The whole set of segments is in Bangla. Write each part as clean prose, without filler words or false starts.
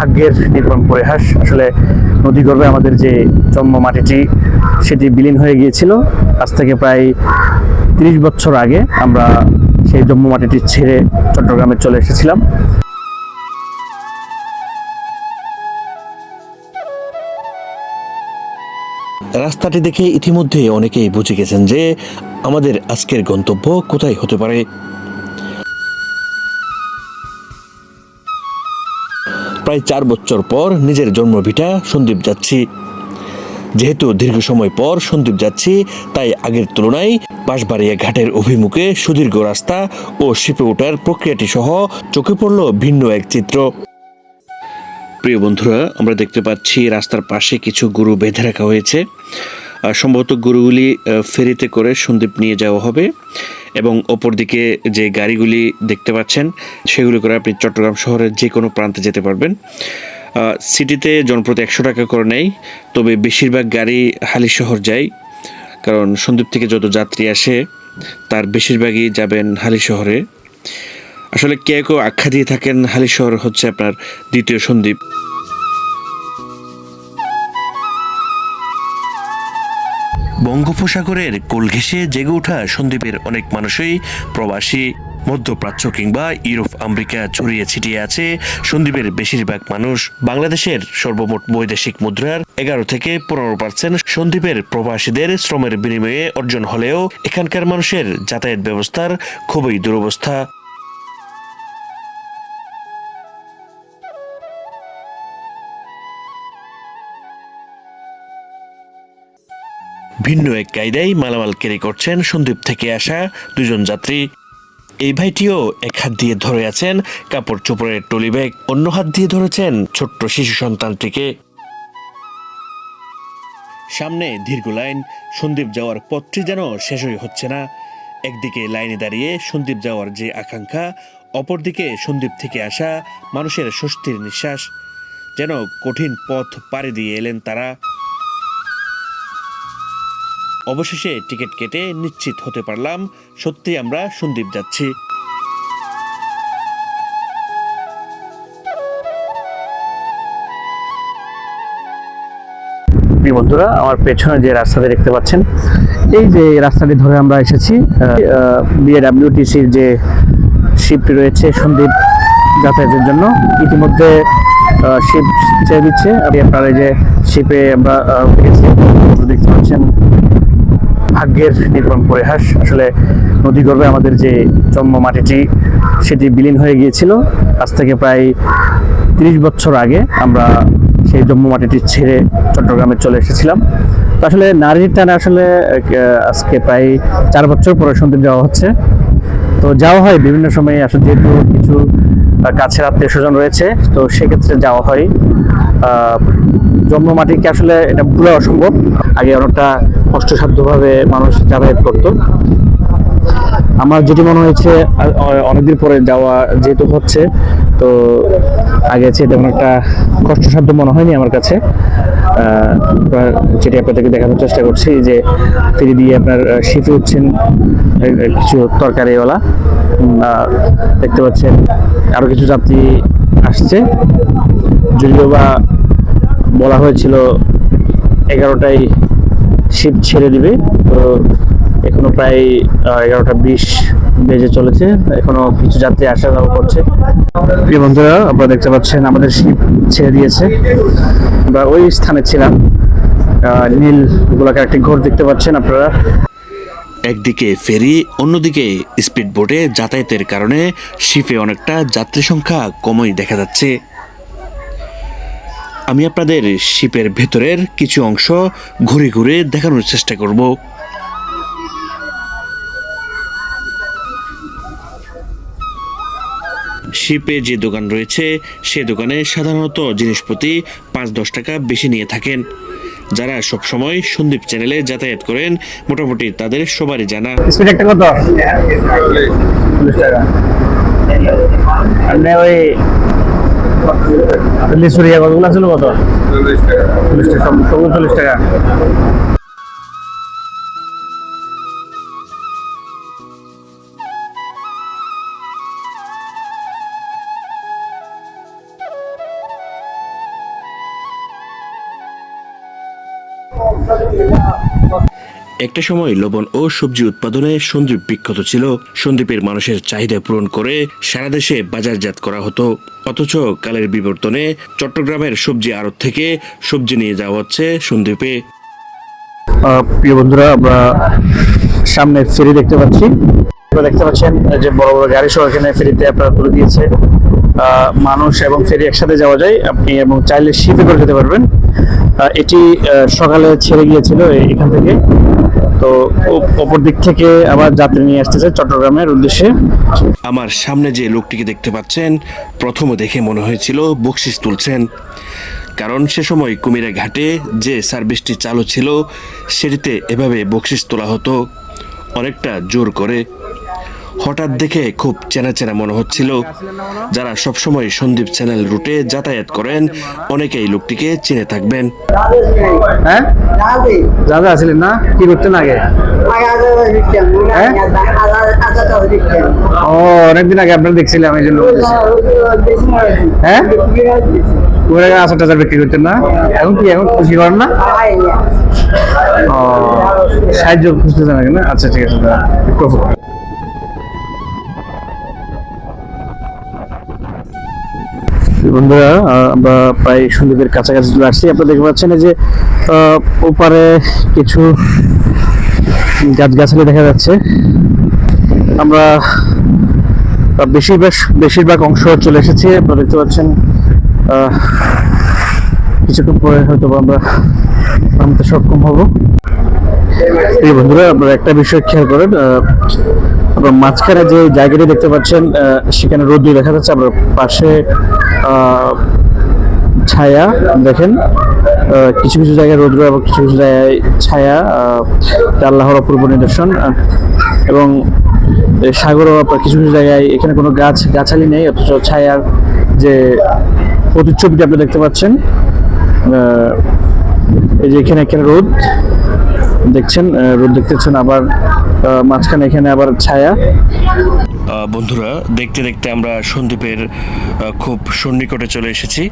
ভাগ্যের নির্মম পরিহাস। আসলে নদীগর্ভে আমাদের যে জন্ম মাটিটি সেটি বিলীন হয়ে গিয়েছিল। আজ থেকে প্রায় 30 বছর আগে আমরা সেই জন্ম মাটিটি ছেড়ে চট্টগ্রামে চলে এসেছিলাম। রাস্তাটি দেখে ইতিমধ্যে অনেকেই বুঝে গেছেন যে আমাদের আজকের গন্তব্য কোথায় হতে পারে। প্রায় 4 বছর পর নিজের জন্মভিটা সন্দ্বীপ যাচ্ছি। যেহেতু দীর্ঘ সময় পর সন্দ্বীপ যাচ্ছি, তাই আগের তুলনায় বাঁশবাড়িয়া ঘাটের অভিমুখে সুদীর্ঘ রাস্তা ও শিপে ওঠার প্রক্রিয়াটি সহ চোখে পড়ল ভিন্ন এক চিত্র। প্রিয় বন্ধুরা, আমরা দেখতে পাচ্ছি রাস্তার পাশে কিছু গরু বেঁধে রাখা হয়েছে। সম্ভবত গরুগুলি ফেরিতে করে সন্দ্বীপ নিয়ে যাওয়া হবে এবং অপরদিকে যে গাড়িগুলি দেখতে পাচ্ছেন সেগুলি করে আপনি চট্টগ্রাম শহরের যে কোনো প্রান্তে যেতে পারবেন। সিটিতে জনপ্রতি 100 টাকা করে নেয়, তবে বেশিরভাগ গাড়ি হালিশহর যায়, কারণ সন্দ্বীপ থেকে যত যাত্রী আসে তার বেশিরভাগই যাবেন হালিশহরে। আসলে কেউ আখ্যা দিয়ে থাকেন হালিশহর হচ্ছে আপনার দ্বিতীয় সন্দ্বীপ। বঙ্গোপসাগরের কোল ঘেঁষে জেগে ওঠা সন্দ্বীপের অনেক মানুষই প্রবাসী। মধ্যপ্রাচ্য কিংবা ইউরোপ আমেরিকা ছড়িয়ে ছিটিয়ে আছে সন্দ্বীপের বেশিরভাগ মানুষ। বাংলাদেশের সর্বমোট বৈদেশিক মুদ্রার 11 থেকে 15% সন্দ্বীপের প্রবাসীদের শ্রমের বিনিময়ে অর্জন হলেও এখানকার মানুষের যাতায়াত ব্যবস্থার খুবই দুরবস্থা। ভিন্ন এক কায়দায় মালামাল ক্যারি করছেন সন্দ্বীপ থেকে আসা দুজন যাত্রী। এই ভাইটিও এক হাত দিয়ে ধরে আছেন কাপড় চোপড়ের টলি ব্যাগ, অন্য হাত দিয়ে ধরেছেন ছোট্ট শিশু সন্তানটিকে। সামনে দীর্ঘ লাইন, সন্দ্বীপ যাওয়ার পথটি যেন শেষই হচ্ছে না। একদিকে লাইনে দাঁড়িয়ে সন্দ্বীপ যাওয়ার যে আকাঙ্ক্ষা, অপরদিকে সন্দ্বীপ থেকে আসা মানুষের স্বস্তির নিঃশ্বাস। যেন কঠিন পথ পাড়ি দিয়ে এলেন তারা। অবশেষে টিকিট কেটে নিশ্চিত হতে পারলাম সত্যি আমরা সন্দ্বীপ যাচ্ছি। প্রিয় বন্ধুরা, আমার পেছনে যে রাস্তাটি দেখতে পাচ্ছেন, এই যে রাস্তাটি ধরে আমরা এসেছি বিএডব্লিউটিসির যে শিপটি রয়েছে সন্দ্বীপ যাতায়াতের জন্য। ইতিমধ্যে শিপ ছেড়ে দিচ্ছে। আপনার এই যে শিপে আমরা উঠেছি, দেখতে পাচ্ছেন ভাগ্যের নির্মম পরিহাস। আসলে নদীগর্ভে আমাদের যে জন্ম মাটিটি সেটি বিলীন হয়ে গিয়েছিল। আজ থেকে প্রায় 30 বছর আগে আমরা সেই জন্ম মাটিটি ছেড়ে চট্টগ্রামে চলে এসেছিলাম। তো আসলে নারীর টানে আসলে আজকে প্রায় 4 বছর পরে সন্দ্বীপ যাওয়া হচ্ছে। তো যাওয়া হয় বিভিন্ন সময়ে, আসলে যেহেতু কিছু কাছের আত্মীয় স্বজন রয়েছে, তো সেক্ষেত্রে যাওয়া হয়। জন্ম মাটিকে আসলে এটা ভুলা অসম্ভব। আগে অনেকটা কষ্টসাধ্যভাবে মানুষ যাতায়াত করত। আমার যেটি মনে হয়েছে অনেকদিন পরে যাওয়া যেহেতু হচ্ছে, তো আগে তেমন একটা কষ্টসাধ্য মনে হয়নি আমার কাছে। যেটি আপনাদেরকে দেখানোর চেষ্টা করছি যে ফেরি দিয়ে আপনার শিপে উঠছেন কিছু তরকারিওয়ালা, দেখতে পাচ্ছেন আরো কিছু যাত্রী আসছে। যদিও বা বলা হয়েছিল 11টায় শিপ ছেড়ে দিবে, তো এখনো প্রায় 11টা 20 বেজে চলেছে, এখনো কিছু যাত্রী আসা যাওয়া করছে। প্রিয় বন্ধুরা, আপনারা দেখতে পাচ্ছেন আমাদের শিপ ছেড়ে দিয়েছে। আমরা ওই স্থানে ছিলাম, নীল গোলাকার একটি ঘর দেখতে পাচ্ছেন আপনারা। একদিকে ফেরি, অন্যদিকে স্পিড বোটে যাতায়াতের কারণে শিপে অনেকটা যাত্রী সংখ্যা কমই দেখা যাচ্ছে। আমি আপনাদের শিপের ভেতরের কিছু অংশ ঘুরে ঘুরে দেখানোর চেষ্টা করব। শিপে যে দোকান রয়েছে সে দোকানে সাধারণত জিনিসপত্র 5-10 টাকা বেশি নিয়ে থাকেন। যারা সবসময় সন্দ্বীপ চ্যানেলে যাতায়াত করেন মোটামুটি তাদের সবারই জানা। স্পিড একটা কত? 40 টাকা। আপনি ওই লিচুরিয়া কতগুলো ছিল কত? 40 টাকা। 40 টাকা। একটা সময় লবণ ও সবজি উৎপাদনে সন্দ্বীপ বিখ্যাত ছিল। সন্দ্বীপের মানুষের চাহিদা পূরণ করে সারা দেশে বাজারজাত করা হতো। অথচ কালের বিবর্তনে চট্টগ্রামের সবজি আড়ত থেকে সবজি নিয়ে যাওয়া হচ্ছে সন্দ্বীপে। প্রিয় বন্ধুরা, আমরা সামনে ফেরি দেখতে পাচ্ছি। আপনারা দেখতে পাচ্ছেন যে বড় বড় গাড়ি সহ এখানে ফেরিতে আপনারা তুলে দিয়েছে। মানুষ এবং ফেরি একসাথে যাওয়া যায়, আপনি এবং চাইলে শিপে করে যেতে পারবেন। এটি সকালে ছেড়ে গিয়েছিল এখান থেকে, তো অপর দিক থেকে আবার যাত্রী নিয়ে আসতেছে চট্টগ্রামের উদ্দেশ্যে। আমার সামনে যে লোকটিকে দেখতে পাচ্ছেন, প্রথমে দেখে মনে হয়েছিল বকশিস তুলছেন, কারণ সে সময় কুমিরা ঘাটে যে সার্ভিসটি চালু ছিল সেটিতে এভাবে বকশিস তোলা হতো অনেকটা জোর করে। হঠাৎ দেখে খুব চেনা চেনা মনে হচ্ছিল। যারা সবসময় সন্দ্বীপ চ্যানেল রুটে যাতায়াত করেন অনেকেই লোকটিকে চিনে থাকবেন। হ্যাঁ, দাদা আসলেন না? কি করতেন আগে? ও, অনেকদিন আগে আপনারা দেখছিলাম, এই জন্য বলতেছি। হ্যাঁ, ওরা আচার টাচার বিক্রি করতেন না? এখন কি, এখন খুশি করেন না? ও, সাহায্য খুঁজতেছেন আগে না? আচ্ছা, ঠিক আছে। বন্ধুরা, আমরা প্রায় সন্দ্বীপের কাছাকাছি চলে আসছি। আপনারা দেখতে পাচ্ছেন যে ওপারে কিছু গাছগাছালি দেখা যাচ্ছে। আমরা বেশিরভাগ অংশ চলে এসেছি। আপনারা দেখতে পাচ্ছেন কিছুক্ষণ পরে হয়তো আমরা নামতে সক্ষম হব। এই বন্ধুরা, আপনারা একটা বিষয় খেয়াল করেন, আপনার মাঝখানে যে জায়গাটি দেখতে পাচ্ছেন সেখানে রোদ দেখা যাচ্ছে। আপনার পাশে ছায়া দেখেন, কিছু কিছু জায়গায় রৌদ্র এবং কিছু কিছু জায়গায় ছায়া, আল্লাহর অপূর্ব নিদর্শন। এবং সাগরও আপনার কিছু কিছু জায়গায় এখানে কোনো গাছালি নেই, অথচ ছায়ার যে প্রতিচ্ছবিটা আপনি দেখতে পাচ্ছেন। এই যে এখানে রোদ দেখছেন, রোদ দেখতেছেন, আবার মাঝখানে এখানে আবার ছায়া। বন্ধুরা, দেখতে দেখতে আমরা সন্দ্বীপের খুব সন্নিকটে চলে এসেছি।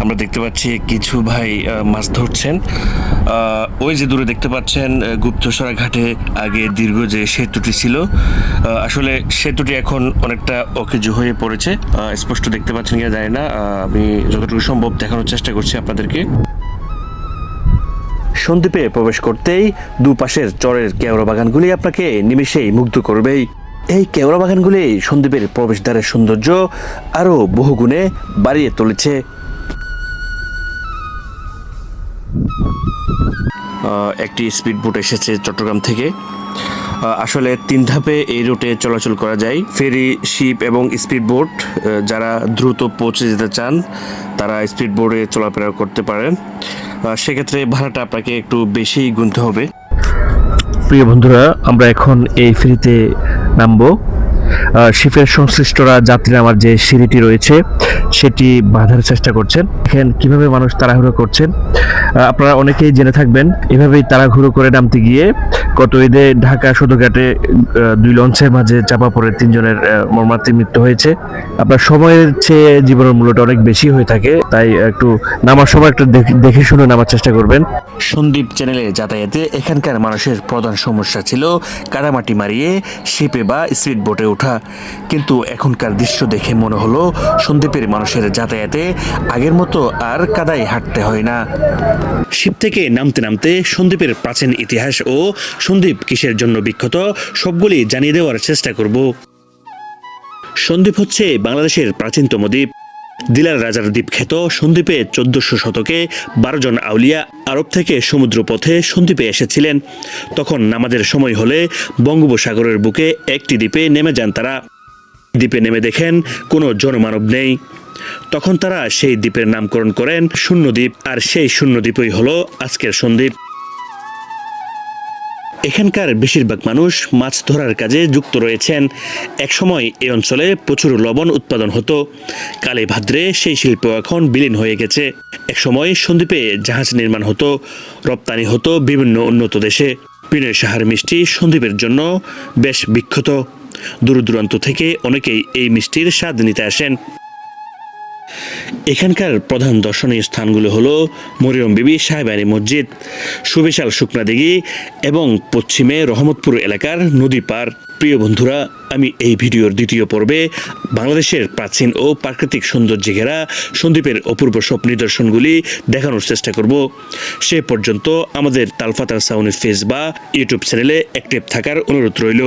আমরা দেখতে পাচ্ছি কিছু ভাই মাছ ধরছেন। ওই যে দূরে দেখতে পাচ্ছেন গুপ্তসরা ঘাটে আগে দীর্ঘ যে সেতুটি ছিল, আসলে সেতুটি এখন অনেকটা অকেজো হয়ে পড়েছে। স্পষ্ট দেখতে পাচ্ছেন কিনা জানি না, আমি যতটুকু সম্ভব দেখানোর চেষ্টা করছি আপনাদেরকে। সন্দ্বীপে প্রবেশ করতেই দুপাশের চরের কেওড়া বাগানগুলি আপনাকে নিমেষেই মুগ্ধ করবেই। এই কেওড়া বাগানগুলি সন্দ্বীপের প্রবেশদ্বারের সৌন্দর্য আরও বহুগুণে বাড়িয়ে তুলেছে। একটি স্পিড বোট এসেছে চট্টগ্রাম থেকে। আসলে 3 ধাপে এই রুটে চলাচল করা যায়, ফেরি, শিপ এবং স্পিড বোট। যারা দ্রুত পৌঁছে যেতে চান তারা স্পিড বোটে চলাফেরা করতে পারেন। সেক্ষেত্রে ভাড়াটা আপনাকে একটু বেশি গুনতে হবে। প্রিয় বন্ধুরা, আমরা এখন এই ফেরিতে নামবো। শিপের সংশ্লিষ্টরা যাত্রী নামার যে সিঁড়িটি রয়েছে সেটি বাঁধার চেষ্টা করছেন। দেখেন কিভাবে মানুষ তাড়াহুড়ো করছেন। আপনারা অনেকেই জেনে থাকবেন, এভাবেই তাড়াহুড়ো করে নামতে গিয়ে গত ঈদে ঢাকা সদরঘাটে 2 লঞ্চের মাঝে চাপা পড়ে 3 জনের মর্মান্তিক মৃত্যু হয়েছে। আপনার সময়ের চেয়ে জীবনের মূল্যটা অনেক বেশি হয়ে থাকে, তাই একটু নামার সময় একটু দেখে শুনে নামার চেষ্টা করবেন। সন্দ্বীপ চ্যানেলে যাতায়াতে এখানকার মানুষের প্রধান সমস্যা ছিল কাদামাটি মারিয়ে শিপে বা স্পিড বোটে ওঠা। কিন্তু এখনকার দৃশ্য দেখে মনে হলো সন্দ্বীপের মানুষের যাতায়াতে আগের মতো আর কাদায় হাঁটতে হয় না। শিপ থেকে নামতে নামতে সন্দ্বীপের প্রাচীন ইতিহাস ও সন্দ্বীপ কিসের জন্য বিখ্যাত সবগুলি জানিয়ে দেওয়ার চেষ্টা করব। সন্দ্বীপ হচ্ছে বাংলাদেশের প্রাচীনতম দ্বীপ। দিলার রাজার দ্বীপ খ্যাত সন্দ্বীপে 1400 শতকে 12 জন আউলিয়া আরব থেকে সমুদ্র পথে সন্দ্বীপে এসেছিলেন। তখন নামাজের সময় হলে বঙ্গোপসাগরের বুকে একটি দ্বীপে নেমে যান তারা। দ্বীপে নেমে দেখেন কোনো জনমানব নেই। তখন তারা সেই দ্বীপের নামকরণ করেন শূন্যদ্বীপ, আর সেই শূন্যদ্বীপই হলো আজকের সন্দ্বীপ। এখানকার বেশিরভাগ মানুষ মাছ ধরার কাজে যুক্ত রয়েছেন। একসময় এই অঞ্চলে প্রচুর লবণ উৎপাদন হতো। কালে ভাদ্রে সেই শিল্প এখন বিলীন হয়ে গেছে। একসময় সন্দ্বীপে জাহাজ নির্মাণ হতো, রপ্তানি হতো বিভিন্ন উন্নত দেশে। পিনের সাহার মিষ্টি সন্দ্বীপের জন্য বেশ বিখ্যাত। দূর দূরান্ত থেকে অনেকেই এই মিষ্টির স্বাদ নিতে আসেন। এখানকার প্রধান দর্শনীয় স্থানগুলো হলো মরিয়ম বিবি সাহেবানী মসজিদ, সুবিশাল শুকনা দিঘি এবং পশ্চিমে রহমতপুর এলাকার নদী পার। প্রিয় বন্ধুরা, আমি এই ভিডিওর দ্বিতীয় পর্বে বাংলাদেশের প্রাচীন ও প্রাকৃতিক সৌন্দর্যে ঘেরা সন্দ্বীপের অপূর্ব সব নিদর্শনগুলি দেখানোর চেষ্টা করব। সে পর্যন্ত আমাদের তালফাতার সাউনি ফেস বা ইউটিউব চ্যানেলে অ্যাক্টিভ থাকার অনুরোধ রইল।